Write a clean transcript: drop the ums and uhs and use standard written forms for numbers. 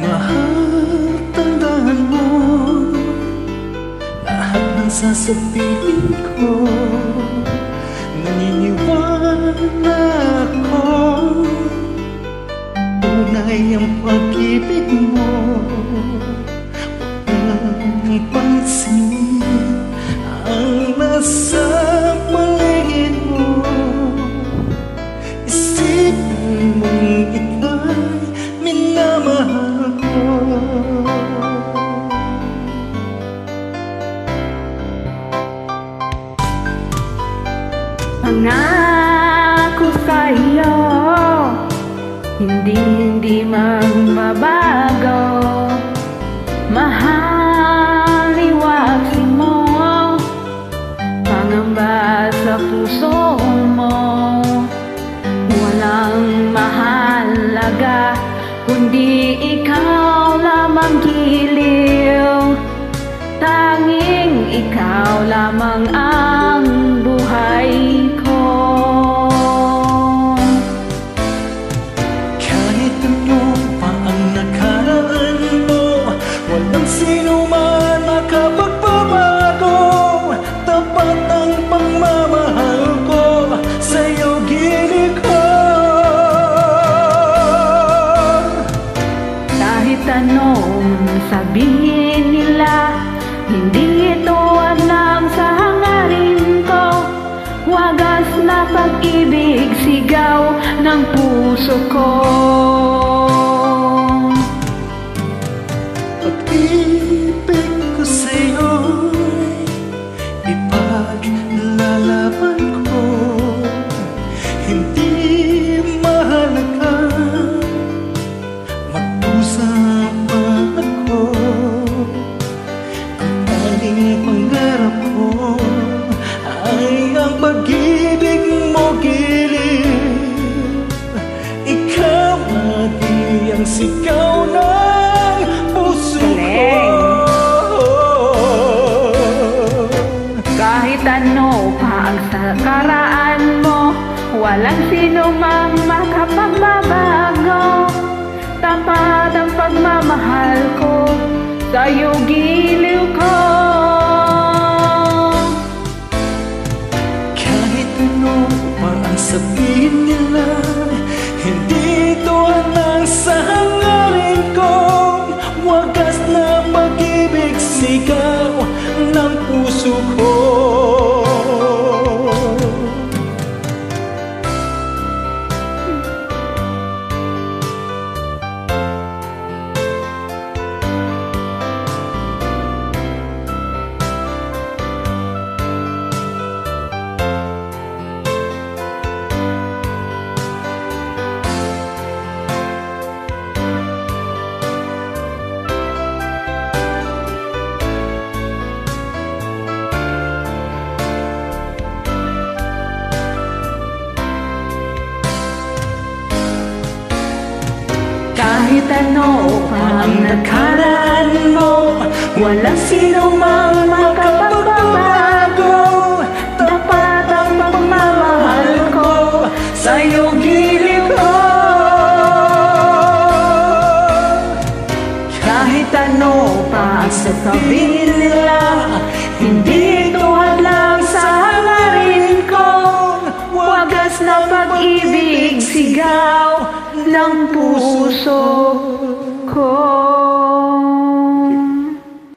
Mahal, tandaan mo lahat ng sasabihin ko. Naniniwala ako, tunay ang pag-ibig mo. Huwag kang pansinin ang nasa paligid mo. Isipin mong ika'y minamahal ko. Pangako sa'yo, hindi magbabago. Mahal, iwasin mo pangamba sa puso mo. Walang mahalaga kundi ikaw lamang giliw. Tanging ikaw lamang ang buhay ko. Kahit ano pa ang nakaraan mo, walang sino man makapagbabago. Tapat ang pagmamahal ko sa'yo, giliw ko. Kahit anong sabihin nila, hindi ito alam sa hangarin ko. Wagas na pag-ibig, sigaw ng puso ko. Pag-ibig ko sa'yo'y ipaglalaban ko. Hindi mahalaga magdusa pa ako. Ang tanging pangarap ko ay ang pag-ibig mo, giliw. Ikaw lagi ang sigaw ng puso ko. Kahit ano pa ang sakaraan mo, walang sino mang makapagbabago. Tapat ang pagmamahal ko sa'yo, giliw ko. Kahit ano pa ang sabihin nila, hindi ito alang sa hangarin ko. Wagas na pag-ibig, sigaw ng puso ko. Kahit ano pa ang nakaraan mo, walang sino mang makapagbabago. Dapat ang pagmamahal ko sa'yo, giliw ko. Kahit ano pa ang sasabihin nila, hindi ito hadlang sa hangarin ko. Wagas na pag-ibig, sigaw ng puso ko.